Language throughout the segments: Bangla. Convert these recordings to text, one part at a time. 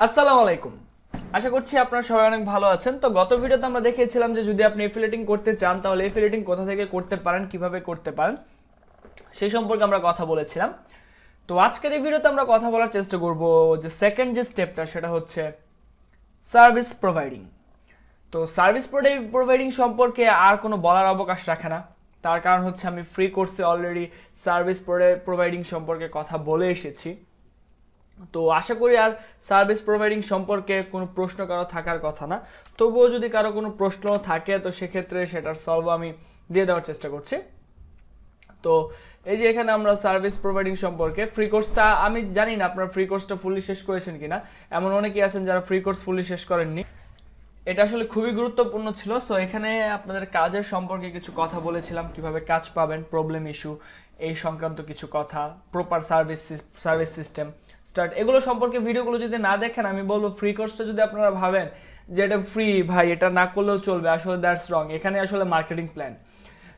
আসসালামু আলাইকুম। আশা করছি আপনারা সবাই অনেক ভালো আছেন। তো গত ভিডিওতে আমরা দেখিয়েছিলাম যে যদি আপনি এফিলিয়েটিং করতে চান তাহলে এফিলিয়েটিং কোথা থেকে করতে পারেন, কিভাবে করতে পারেন সেই সম্পর্কে আমরা কথা বলেছিলাম। তো আজকের এই ভিডিওতে আমরা কথা বলার চেষ্টা করব যে সেকেন্ড যে স্টেপটা সেটা হচ্ছে সার্ভিস প্রোভাইডিং। তো সার্ভিস প্রোভাইডিং সম্পর্কে আর কোনো বলার অবকাশ রাখে না। তার কারণ হচ্ছে আমি ফ্রি কোর্সে অলরেডি সার্ভিস প্রোভাইডিং সম্পর্কে কথা বলে এসেছি। তো আশা করি আর সার্ভিস প্রোভাইডিং সম্পর্কে কোনো প্রশ্ন কারো থাকার কথা না। তবুও যদি কারো কোনো প্রশ্ন থাকে তো সেক্ষেত্রে সেটার সলভ আমি দিয়ে দেওয়ার চেষ্টা করছি। তো এই যে এখানে আমরা সার্ভিস প্রোভাইডিং সম্পর্কে ফ্রি কোর্সটা, আমি জানি না আপনারা ফ্রি কোর্সটা ফুললি শেষ করেছেন কিনা। এমন অনেকেই আছেন যারা ফ্রি কোর্স ফুললি শেষ করেননি। এটা আসলে খুবই গুরুত্বপূর্ণ ছিল। সো এখানে আপনাদের কাজের সম্পর্কে কিছু কথা বলেছিলাম, কিভাবে কাজ পাবেন, প্রবলেম ইস্যু এই সংক্রান্ত কিছু কথা, প্রপার সার্ভিস সিস্টেম স্টার্ট, এগুলো সম্পর্কে ভিডিওগুলো যদি না দেখেন আমি বলবো ফ্রি কোর্সটা যদি আপনারা ভাবেন যে এটা ফ্রি, ভাই এটা না করলেও চলবে, আসলে দ্যাটস রং। এখানে আসলে মার্কেটিং প্ল্যান।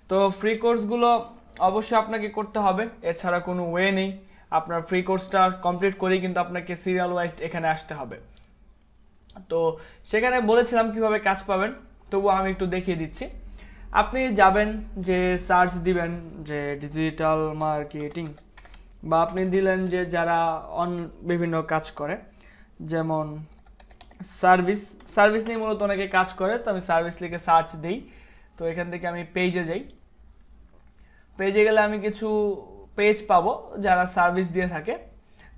তো ফ্রি কোর্সগুলো অবশ্যই আপনাকে করতে হবে, এছাড়া কোনো ওয়ে নেই। আপনার ফ্রি কোর্সটা কমপ্লিট করেই কিন্তু আপনাকে সিরিয়াল ওয়াইজ এখানে আসতে হবে। তো সেখানে বলেছিলাম কিভাবে কাজ পাবেন, তবু আমি একটু দেখিয়ে দিচ্ছি। আপনি যাবেন, যে সার্চ দিবেন যে ডিজিটাল মার্কেটিং, বা আপনি দিলেন যে যারা বিভিন্ন কাজ করে, যেমন সার্ভিস নিয়ে মূলত অনেকে কাজ করে। তো আমি সার্ভিস লিখে সার্চ দিই। তো এখান থেকে আমি পেজে যাই। পেজে গেলে আমি কিছু পেজ পাবো যারা সার্ভিস দিয়ে থাকে,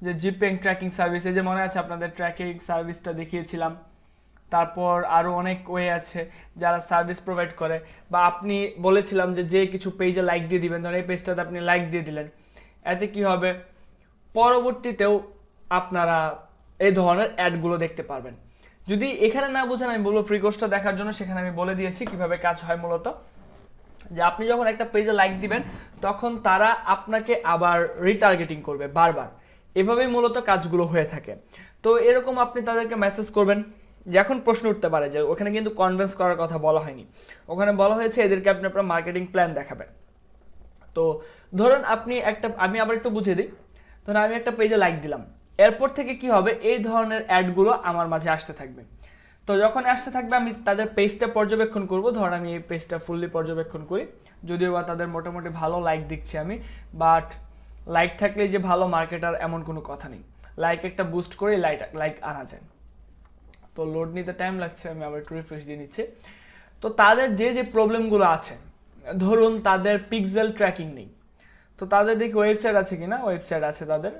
যে জিপে ট্র্যাকিং সার্ভিস, এই যে মনে আছে আপনাদের ট্র্যাকিং সার্ভিসটা দেখিয়েছিলাম। তারপর আরও অনেক ওয়ে আছে যারা সার্ভিস প্রোভাইড করে। বা আপনি বলেছিলাম যে কিছু পেজে লাইক দিয়ে দিবেন, ধরেন এই পেজটাতে আপনি লাইক দিয়ে দিলেন, এতে কি হবে, পরবর্তীতেও আপনারা এই ধরনের অ্যাডগুলো দেখতে পারবেন। যদি এখানে না বুঝেন আমি বলবো ফ্রি কোর্সটা দেখার জন্য, সেখানে আমি বলে দিয়েছি কিভাবে কাজ হয়। মূলত যে আপনি যখন একটা পেজে লাইক দিবেন তখন তারা আপনাকে আবার রিটার্গেটিং করবে বারবার। এভাবেই মূলত কাজগুলো হয়ে থাকে। তো এরকম আপনি তাদেরকে মেসেজ করবেন। যে এখন প্রশ্ন উঠতে পারে যে ওখানে কিন্তু কনভিন্স করার কথা বলা হয়নি, ওখানে বলা হয়েছে এদেরকে আপনি আপনার মার্কেটিং প্ল্যান দেখাবেন। তো ধরুন আমি আবার একটু বুঝিয়ে দিই। ধরুন আমি একটা পেজে লাইক দিলাম, এরপর থেকে কি হবে, এই ধরনের অ্যাডগুলো আমার মাঝে আসতে থাকবে। তো যখন আসতে থাকবে আমি তাদের পেজটা পর্যবেক্ষণ করব। ধর আমি এই পেজটা ফুললি পর্যবেক্ষণ করি, যদিও বা তাদের মোটামুটি ভালো লাইক দিচ্ছি আমি, বাট লাইক থাকলে যে ভালো মার্কেটার এমন কোনো কথা নেই। লাইক একটা বুস্ট করে লাইক আনা যায়। তো লোড নিতে টাইম লাগছে, আমি আবার একটু রিফ্রেশ দিয়ে নিচ্ছি। তো তাদের যে প্রবলেমগুলো আছে, ধরুন তাদের পিক্সেল ট্র্যাকিং নেই। তো তাদের দেখি ওয়েবসাইট আছে কিনা, ওয়েবসাইট আছে তাদের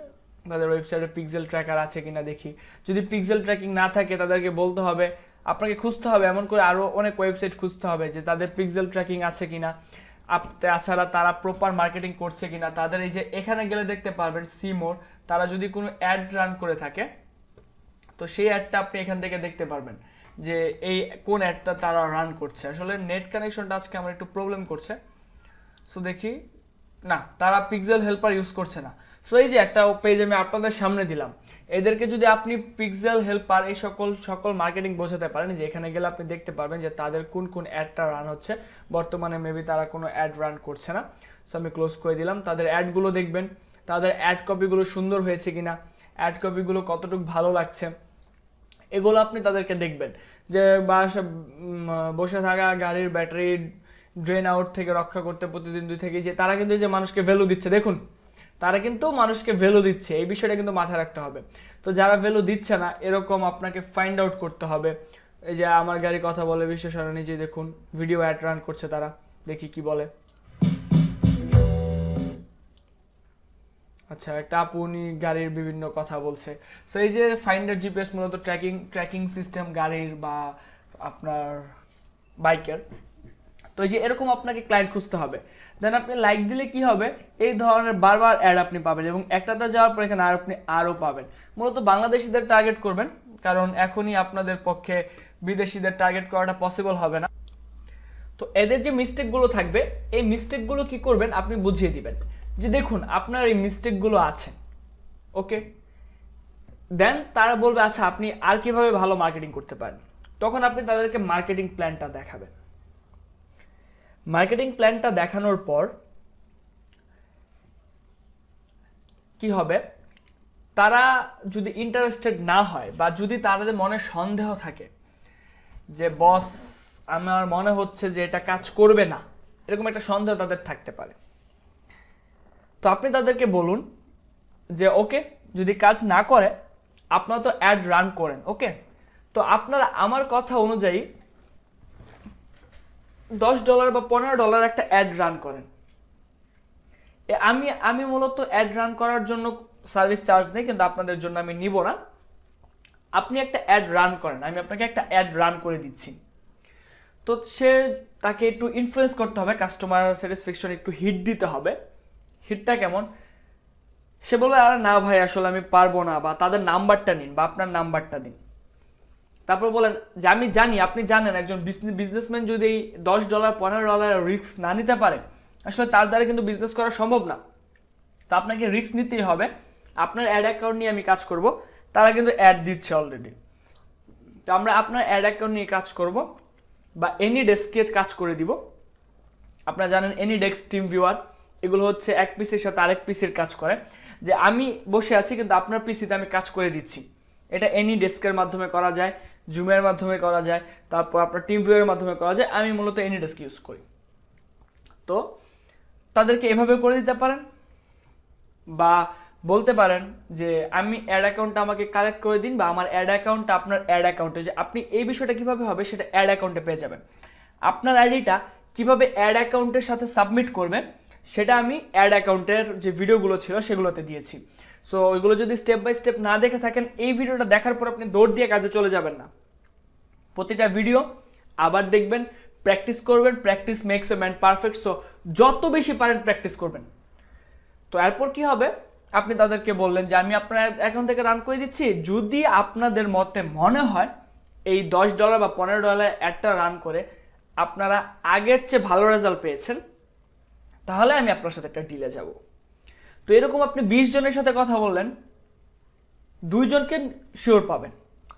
ওয়েবসাইটে পিক্সেল ট্র্যাকার আছে কিনা দেখি। যদি পিক্সেল ট্র্যাকিং না থাকে তাদেরকে বলতে হবে, আপনাকে খুঁজতে হবে, এমন করে আরও অনেক ওয়েবসাইট খুঁজতে হবে যে তাদের পিক্সেল ট্র্যাকিং আছে কিনা। তাছাড়া তারা প্রপার মার্কেটিং করছে কিনা। তাদের এই যে এখানে গেলে দেখতে পারবেন সিমোর, তারা যদি কোনো অ্যাড রান করে থাকে তো সেই অ্যাডটা আপনি এখান থেকে দেখতে পারবেন যে এই কোন অ্যাডটা তারা রান করছে। আসলে নেট কানেকশনটা আজকে আমার একটু প্রবলেম করছে। সো দেখি, না তারা পিক্সেল হেল্পার ইউজ করছে না। সো এই যে একটা পেজ আমি আপনাদের সামনে দিলাম, এদেরকে যদি আপনি পিক্সেল হেল্পার এই সকল মার্কেটিং বোঝাতে পারেন, যে এখানে গেলে আপনি দেখতে পারবেন যে তাদের কোন কোন অ্যাডটা রান হচ্ছে। বর্তমানে মেবি তারা কোনো অ্যাড রান করছে না। সো আমি ক্লোজ করে দিলাম। তাদের অ্যাডগুলো দেখবেন, তাদের অ্যাড কপিগুলো সুন্দর হয়েছে কিনা, অ্যাড কপিগুলো কতটুকু ভালো লাগছে, এগুলো আপনি তাদেরকে দেখবেন। যে বসে থাকা গাড়ির ব্যাটারি ড্রেন আউট থেকে রক্ষা করতে প্রতিদিন 2 থেকে, যে তারা কিন্তু যে মানুষকে ভ্যালু দিচ্ছে, দেখুন তারা কিন্তু মানুষকে ভ্যালু দিচ্ছে, এই বিষয়টা কিন্তু মাথায় রাখতে হবে। তো যারা ভ্যালু দিচ্ছে না এরকম আপনাকে ফাইন্ড আউট করতে হবে। এই যে আমার গাড়ি কথা বলে বিশ্ব সারণী, যে দেখুন ভিডিও অ্যাড রান করছে তারা, দেখি কি বলে। আচ্ছা, একটা আপু উনি গাড়ির বিভিন্ন কথা বলছে। সো এই যে ফাইন্ডার জিপিএস মূলত ট্র্যাকিং সিস্টেম গাড়ির বা আপনার বাইকের। তো এই যে এরকম আপনাকে ক্লায়েন্ট খুঁজতে হবে। দেন আপনি লাইক দিলে কি হবে, এই ধরনের বারবার অ্যাড আপনি পাবেন, এবং একটাতে যাওয়ার পর এখানে আপনি আরও পাবেন। মূলত বাংলাদেশিদের টার্গেট করবেন, কারণ এখনই আপনাদের পক্ষে বিদেশিদের টার্গেট করাটা পসিবল হবে না। তো এদের যে মিস্টেকগুলো থাকবে, এই মিস্টেকগুলো কি করবেন আপনি বুঝিয়ে দিবেন যে দেখুন আপনার এই মিস্টেকগুলো আছে, ওকে। দেন তারা বলবে আচ্ছা আপনি আর কিভাবে ভালো মার্কেটিং করতে পারেন। তখন আপনি তাদেরকে মার্কেটিং প্ল্যানটা দেখাবেন। মার্কেটিং প্ল্যানটা দেখানোর পর কি হবে, তারা যদি ইন্টারেস্টেড না হয় বা যদি তাদের মনে সন্দেহ থাকে যে বস আমার মনে হচ্ছে যে এটা কাজ করবে না, এরকম একটা সন্দেহ তাদের থাকতে পারে, তো আপনি তাদেরকে বলুন যে ওকে, যদি কাজ না করে আপনারা তো অ্যাড রান করেন, ওকে, তো আপনারা আমার কথা অনুযায়ী $10 বা $15 একটা অ্যাড রান করেন। আমি মূলত অ্যাড রান করার জন্য সার্ভিস চার্জ নেই, কিন্তু আপনাদের জন্য আমি নিব না। আপনি একটা অ্যাড রান করেন, আমি আপনাকে একটা অ্যাড রান করে দিচ্ছি। তো তাকে একটু ইনফ্লুয়েন্স করতে হবে, কাস্টমার স্যাটিসফ্যাকশন একটু হিট দিতে হবে। হিটটা কেমন? সে বলবে আরে না ভাই আসলে আমি পারবো না, বা তাদের নাম্বারটা নিন বা আপনার নাম্বারটা দিন। তারপর বলেন যে আমি জানি, আপনি জানেন একজন বিজনেসম্যান যদি $10 $15 রিস্ক না নিতে পারে, আসলে তার দ্বারা কিন্তু বিজনেস করা সম্ভব না। তো আপনাকে রিস্ক নিতেই হবে। আপনার অ্যাড অ্যাকাউন্ট নিয়ে আমি কাজ করব, তারা কিন্তু অ্যাড দিচ্ছে অলরেডি। তো আমরা আপনার অ্যাড অ্যাকাউন্ট নিয়ে কাজ করব বা এনি ডেস্কে কাজ করে দিব। আপনারা জানেন এনি ডেস্ক, টিম ভিউয়ার, এগুলো হচ্ছে এক পিসের সাথে আরেক পিসের কাজ করে, যে আমি বসে আছি কিন্তু আপনার পিসিতে আমি কাজ করে দিচ্ছি। এটা এনি ডেস্কের মাধ্যমে করা যায়, জুমের মাধ্যমে করা যায়, তারপর আপনার টিম ভিউয়ের মাধ্যমে করা যায়। আমি মূলত এনি ডেস্ক ইউজ করি। তো তাদেরকে এভাবে করে দিতে পারেন, বা বলতে পারেন যে আমি অ্যাড অ্যাকাউন্টটা আমাকে কালেক্ট করে দিন, বা আমার অ্যাড অ্যাকাউন্টটা আপনার অ্যাড অ্যাকাউন্টে, যে আপনি এই বিষয়টা কিভাবে হবে সেটা অ্যাড অ্যাকাউন্টে পেয়ে যাবেন। আপনার আইডিটা কিভাবে অ্যাড অ্যাকাউন্টের সাথে সাবমিট করবেন সেটা আমি অ্যাড অ্যাকাউন্টের যে ভিডিওগুলো ছিল সেগুলোতে দিয়েছি। সো ওইগুলো যদি স্টেপ বাই স্টেপ না দেখে থাকেন, এই ভিডিওটা দেখার পর আপনি দৌড় দিয়ে কাজে চলে যাবেন না। প্রতিটা ভিডিও আবার দেখবেন, প্র্যাকটিস করবেন। Practice makes a man perfect. So যত বেশি পারেন প্র্যাকটিস করবেন। তো এরপর কি হবে, আপনি তাদেরকে বললেন যে আমি আপনার অ্যাকাউন্ট থেকে রান করে দিচ্ছি, যদি আপনাদের মতে মনে হয় এই $10 বা $15 একটা রান করে আপনারা আগের চেয়ে ভালো রেজাল্ট পেয়েছেন, তাহলে আমি আপনার সাথে একটা ডিলে যাব। তো এরকম আপনি 20 জনের সাথে কথা বললেন, 2 জনকে শিওর পাবেন,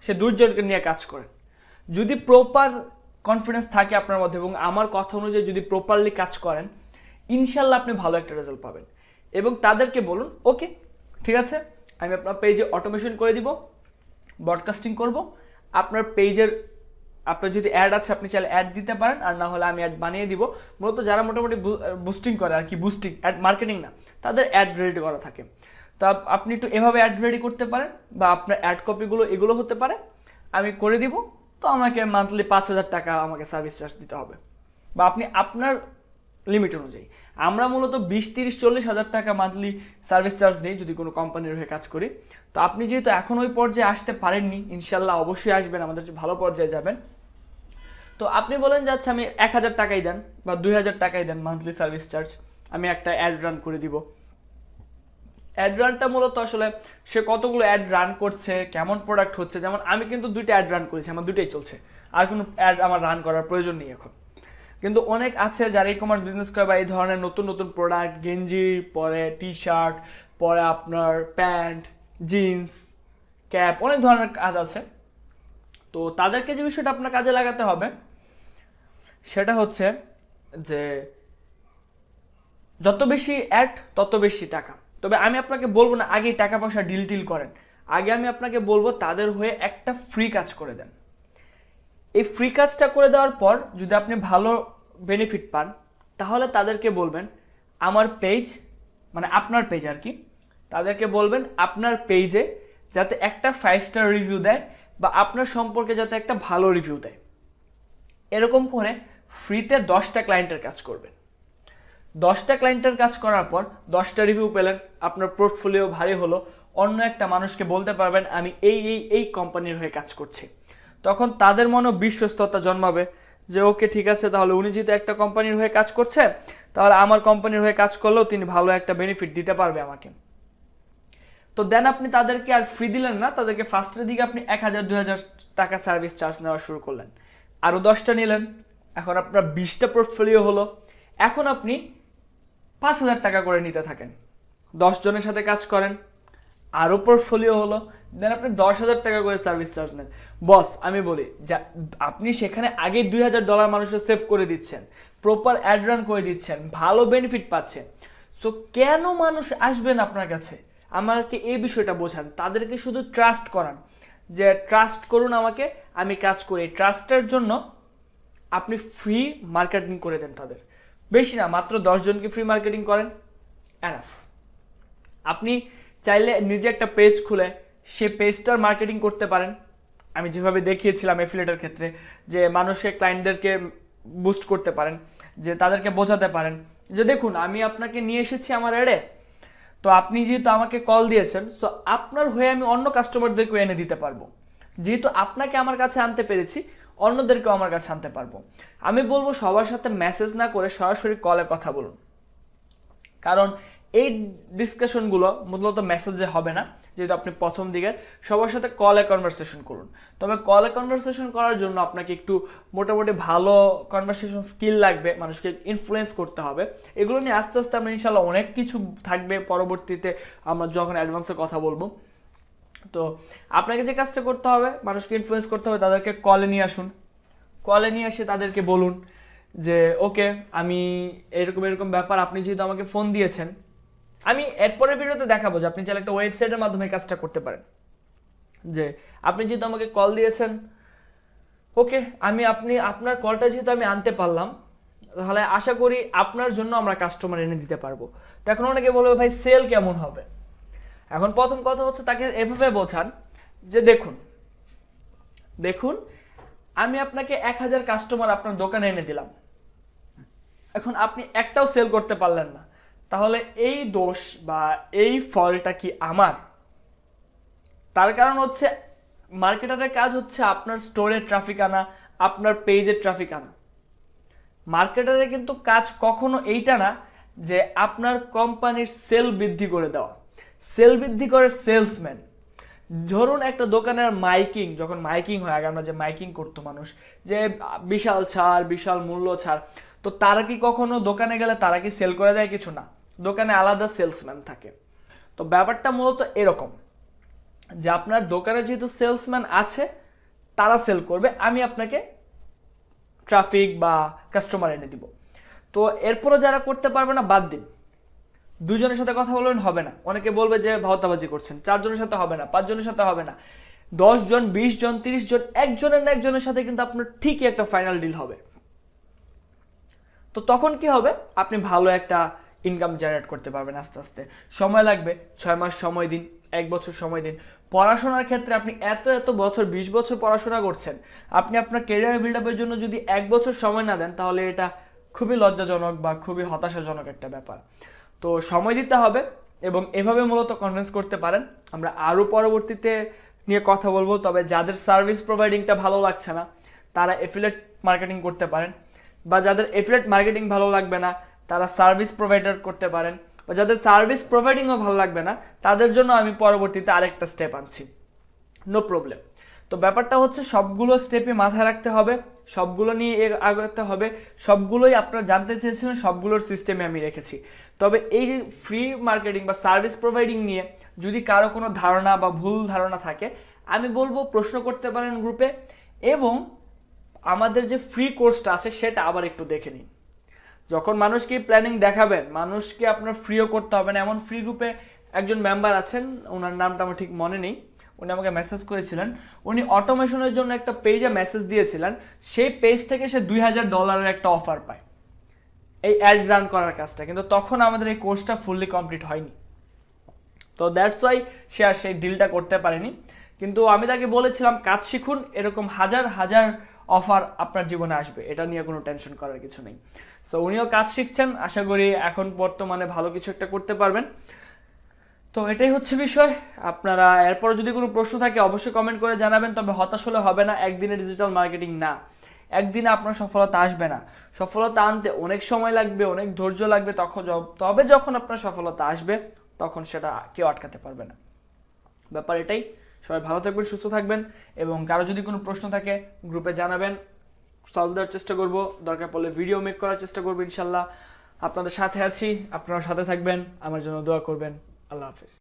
সে 2 জনকে নিয়ে কাজ করেন। যদি প্রপার কনফিডেন্স থাকে আপনার মধ্যে এবং আমার কথা অনুযায়ী যদি প্রপারলি কাজ করেন, ইনশাল্লাহ আপনি ভালো একটা রেজাল্ট পাবেন। এবং তাদেরকে বলুন ওকে ঠিক আছে, আমি আপনার পেজে অটোমেশন করে দিব, ব্রডকাস্টিং করব। আপনার পেজের আপনার যদি অ্যাড আছে আপনি চাইলে অ্যাড দিতে পারেন, আর না হলে আমি অ্যাড বানিয়ে দিব। মূলত যারা মোটামুটি বুস্টিং করে আর কি, বুস্টিং অ্যাড মার্কেটিং না, তাদের অ্যাড রেডি করা থাকে। তো আপনি একটু এভাবে অ্যাড রেডি করতে পারেন, বা আপনার অ্যাড কপিগুলো এগুলো হতে পারে, আমি করে দিব। তো আমাকে মান্থলি $5,000 আমাকে সার্ভিস চার্জ দিতে হবে, বা আপনি আপনার লিমিট অনুযায়ী। আমরা মূলত 20, 30, 40 হাজার টাকা মান্থলি সার্ভিস চার্জ নিই যদি কোনো কোম্পানির হয়ে কাজ করি। তো আপনি যেহেতু এখন ওই পর্যায়ে আসতে পারেননি, ইনশাল্লাহ অবশ্যই আসবেন, আমাদের ভালো পর্যায়ে যাবেন। তো আপনি বলেন যে আচ্ছা আমি 1,000 টাকাই দেন বা 2,000 টাকাই দেন মান্থলি সার্ভিস চার্জ, আমি একটা অ্যাড রান করে দিব। অ্যাড রানটা মূলত আসলে সে কতগুলো অ্যাড রান করছে, কেমন প্রোডাক্ট হচ্ছে। যেমন আমি কিন্তু 2টা অ্যাড রান করেছি, আমার 2টাই চলছে, আর কোনো অ্যাড আমার রান করার প্রয়োজন নেই এখন। কিন্তু অনেক আছে যারা ই কমার্স বিজনেস করে বা এই ধরনের নতুন নতুন প্রোডাক্ট, গেঞ্জি পরে, টি শার্ট পরে, আপনার প্যান্ট, জিন্স, ক্যাপ, অনেক ধরনের কাজ আছে। তো তাদেরকে যে বিষয়টা আপনার কাজে লাগাতে হবে সেটা হচ্ছে যে যত বেশি অ্যাড তত বেশি টাকা। তবে আমি আপনাকে বলবো না আগে টাকা পয়সা ডিল করেন, আগে আমি আপনাকে বলবো তাদের হয়ে একটা ফ্রি কাজ করে দেন। এই ফ্রি কাজটা করে দেওয়ার পর যদি আপনি ভালো বেনিফিট পান, তাহলে তাদেরকে বলবেন আমার পেজ, মানে আপনার পেজ আর কি, তাদেরকে বলবেন আপনার পেজে যাতে একটা 5 স্টার রিভিউ দেয়, বা আপনার সম্পর্কে যাতে একটা ভালো রিভিউ দেয়। এরকম করে ফ্রিতে 10টা ক্লায়েন্টের কাজ করবেন। 10টা ক্লায়েন্টের কাজ করার পর 10টা রিভিউ পেলেন, আপনার পোর্টফোলিও ভারী হলো, অন্য একটা মানুষকে বলতে পারবেন আমি এই কোম্পানির হয়ে কাজ করছি। তখন তাদের মনে বিশ্বস্ততা জন্মাবে যে ওকে ঠিক আছে, তাহলে উনি যেহেতু একটা কোম্পানির হয়ে কাজ করছে, তাহলে আমার কোম্পানির হয়ে কাজ করলেও তিনি ভালো একটা বেনিফিট দিতে পারবে আমাকে। তো দেন আপনি তাদেরকে আর ফ্রি দিলেন না, তাদেরকে ফার্স্টের দিকে আপনি 1,000, 2,000 টাকা সার্ভিস চার্জ নেওয়া শুরু করলেন, আরও 10টা নিলেন, এখন আপনার 20টা পোর্টফোলিও হলো। এখন আপনি 5,000 টাকা করে নিতে থাকেন, 10 জনের সাথে কাজ করেন, আরও পোর্টফোলিও হলো, দেন আপনি 10,000 টাকা করে সার্ভিস চার্জ নেন। বস আমি বলি যা আপনি সেখানে আগে $2,000 মানুষের সেভ করে দিচ্ছেন, প্রপার অ্যাড রান করে দিচ্ছেন, ভালো বেনিফিট পাচ্ছেন। সো কেন মানুষ আসবেন আপনার কাছে? আমাকে এই বিষয়টা বোঝান, তাদেরকে শুধু ট্রাস্ট করান যে ট্রাস্ট করুন আমাকে, আমি কাজ করি। ট্রাস্টের জন্য আপনি ফ্রি মার্কেটিং করে দেন তাদের, বেশি না, মাত্র 10 জনকে ফ্রি মার্কেটিং করেন, এনাফ। আপনি চাইলে নিজে একটা পেজ খুলে সে পেজটার মার্কেটিং করতে পারেন। আমি যেভাবে দেখিয়েছিলাম এফিলিয়েটের ক্ষেত্রে, যে মানুষকে, ক্লায়েন্টদেরকে বুস্ট করতে পারেন, যে তাদেরকে বোঝাতে পারেন যে দেখুন আমি আপনাকে নিয়ে এসেছি আমার অ্যাডে, তো আপনি যেহেতু আমাকে কল দিয়েছেন, তো আপনার হয়ে আমি অন্য কাস্টমারদেরকে এনে দিতে পারবো। যেহেতু আপনাকে আমার কাছে আনতে পেরেছি, অন্যদেরকেও আমার কাছে আনতে পারবো। আমি বলবো সবার সাথে মেসেজ না করে সরাসরি কলে কথা বলুন, কারণ এই ডিসকাশনগুলো মূলত মেসেজে হবে না। যেহেতু আপনি প্রথম দিকে সবার সাথে কলে কনভারসেশন করুন। তবে কলে কনভারসেশন করার জন্য আপনাকে একটু মোটামুটি ভালো কনভারসেশন স্কিল লাগবে, মানুষকে ইনফ্লুয়েন্স করতে হবে। এগুলো নিয়ে আস্তে আস্তে আমরা ইনশাল্লাহ অনেক কিছু থাকবে পরবর্তীতে আমরা যখন অ্যাডভান্সে কথা বলবো। তো আপনাকে যে কাজটা করতে হবে, মানুষকে ইনফ্লুয়েন্স করতে হবে, তাদেরকে কলে নিয়ে আসুন। কলে নিয়ে এসে তাদেরকে বলুন যে ওকে আমি এরকম এরকম ব্যাপার, আপনি যেহেতু আমাকে ফোন দিয়েছেন, আমি এরপরের ভিডিওতে দেখাবো যে আপনি চাইলে একটা ওয়েবসাইটের মাধ্যমে কাজটা করতে পারেন। যে আপনি যেহেতু আমাকে কল দিয়েছেন, ওকে আপনার কলটা যেহেতু আমি আনতে পারলাম, তাহলে আশা করি আপনার জন্য আমরা কাস্টমার এনে দিতে পারবো। তো এখন অনেকে বলবে ভাই সেল কেমন হবে? এখন প্রথম কথা হচ্ছে তাকে এভাবে বোঝান যে দেখুন আমি আপনাকে 1000 কাস্টমার আপনার দোকানে এনে দিলাম, এখন আপনি একটাও সেল করতে পারলেন না, তাহলে এই দোষ বা এই ফলটা কি আমার? তার কারণ হচ্ছে মার্কেটারের কাজ হচ্ছে আপনার স্টোরে ট্রাফিক আনা, আপনার পেজে ট্রাফিক আনা। মার্কেটারের কিন্তু কাজ কখনো এইটা না যে আপনার কোম্পানির সেল বৃদ্ধি করে দেওয়া। সেল বৃদ্ধি করে সেলসম্যান। ধরুন একটা দোকানের মাইকিং, যখন মাইকিং হয়, আগে আমরা যে মাইকিং করতো মানুষ, যে বিশাল ছাড়, বিশাল মূল্য ছাড়, তো তারা কি কখনো দোকানে গেলে তারা কি সেল করে দেয়? কিছু না, দোকানে আলাদা সেলসম্যান থাকে। তো ব্যাপারটা মূলত এরকম যে আপনার দোকানে যেহেতু সেলসম্যান আছে, তারা সেল করবে, আমি আপনাকে ট্রাফিক বা কাস্টমার এনে দিব। তো এরপরও যারা করতে পারবে না বাদ দিন। 2 জনের সাথে কথা বলবেন, হবে না। অনেকে বলবে যে ভাওতাবাজি করছেন। 4 জনের সাথে হবে না, 5 জনের সাথে হবে না, 10 জন, 20 জন, 30 জন, একজনের না একজনের সাথে কিন্তু আপনার ঠিকই একটা ফাইনাল ডিল হবে। তো তখন কি হবে? আপনি ভালো একটা ইনকাম জেনারেট করতে পারবেন আস্তে আস্তে। সময় লাগবে, 6 মাস সময় দিন, 1 বছর সময় দিন। পড়াশোনার ক্ষেত্রে আপনি এত বছর, 20 বছর পড়াশোনা করছেন, আপনি আপনার ক্যারিয়ার বিল্ড আপের জন্য যদি 1 বছর সময় না দেন, তাহলে এটা খুবই লজ্জাজনক বা খুবই হতাশাজনক একটা ব্যাপার। তো সময় দিতে হবে এবং এভাবে মূলত কনভিন্স করতে পারেন। আমরা আরও পরবর্তীতে নিয়ে কথা বলবো। তবে যাদের সার্ভিস প্রোভাইডিংটা ভালো লাগছে না, তারা এফিলিয়েট মার্কেটিং করতে পারেন, বা যাদের এফিলিয়েট মার্কেটিং ভালো লাগবে না, তারা সার্ভিস প্রোভাইডার করতে পারেন, বা যাদের সার্ভিস প্রোভাইডিংও ভালো লাগবে না, তাদের জন্য আমি পরবর্তীতে আরেকটা স্টেপ আনছি, নো প্রবলেম। তো ব্যাপারটা হচ্ছে সবগুলো স্টেপে মাথায় রাখতে হবে, সবগুলো নিয়ে আগাতে হবে, সবগুলোই আপনারা জানতে চেয়েছিলেন, সবগুলোর সিস্টেমে আমি রেখেছি। তবে এই যে ফ্রি মার্কেটিং বা সার্ভিস প্রোভাইডিং নিয়ে যদি কারো কোনো ধারণা বা ভুল ধারণা থাকে, আমি বলবো প্রশ্ন করতে পারেন গ্রুপে, এবং আমাদের যে ফ্রি কোর্সটা আছে সেটা আবার একটু দেখে নিন। যখন মানুষকে প্ল্যানিং দেখাবেন, মানুষকে আপনার ফ্রিও করতে হবে না। এমন ফ্রি গ্রুপে একজন মেম্বার আছেন, ওনার নামটা আমার ঠিক মনে নেই, উনি আমাকে মেসেজ করেছিলেন, উনি অটোমেশনের জন্য একটা পেজে মেসেজ দিয়েছিলেন, সেই পেজ থেকে সে $2000 একটা অফার পায় এই অ্যাড রান করার কাজটা, কিন্তু তখন আমাদের এই কোর্সটা ফুললি কমপ্লিট হয়নি। তো দ্যাটস ওয়াই সে আর সেই ডিলটা করতে পারেনি। কিন্তু আমি তাকে বলেছিলাম কাজ শিখুন, এরকম হাজার হাজার অফার আপনার জীবনে আসবে, এটা নিয়ে কোনো টেনশন করার কিছু নেই। সো উনিও কাজ শিখছেন, আশা করি এখন বর্তমানে ভালো কিছু একটা করতে পারবেন। তো এটাই হচ্ছে বিষয়। আপনারা এরপর যদি কোনো প্রশ্ন থাকে অবশ্যই কমেন্ট করে জানাবেন। তবে হতাশ হলে হবে না, একদিনে ডিজিটাল মার্কেটিং না, একদিনে আপনার সফলতা আসবে না। সফলতা আনতে অনেক সময় লাগবে, অনেক ধৈর্য লাগবে। তবে যখন আপনার সফলতা আসবে, তখন সেটা কেউ আটকাতে পারবে না। ব্যাপার এটাই। সবাই ভালো থাকবেন, সুস্থ থাকবেন, এবং কারো যদি কোনো প্রশ্ন থাকে গ্রুপে জানাবেন, সলভ দেওয়ার চেষ্টা করব। দরকার পড়লে ভিডিও মেক করার চেষ্টা করবো ইনশাল্লাহ। আপনাদের সাথে আছি, আপনারা সাথে থাকবেন, আমার জন্য দোয়া করবেন। আল্লাহ হাফেজ।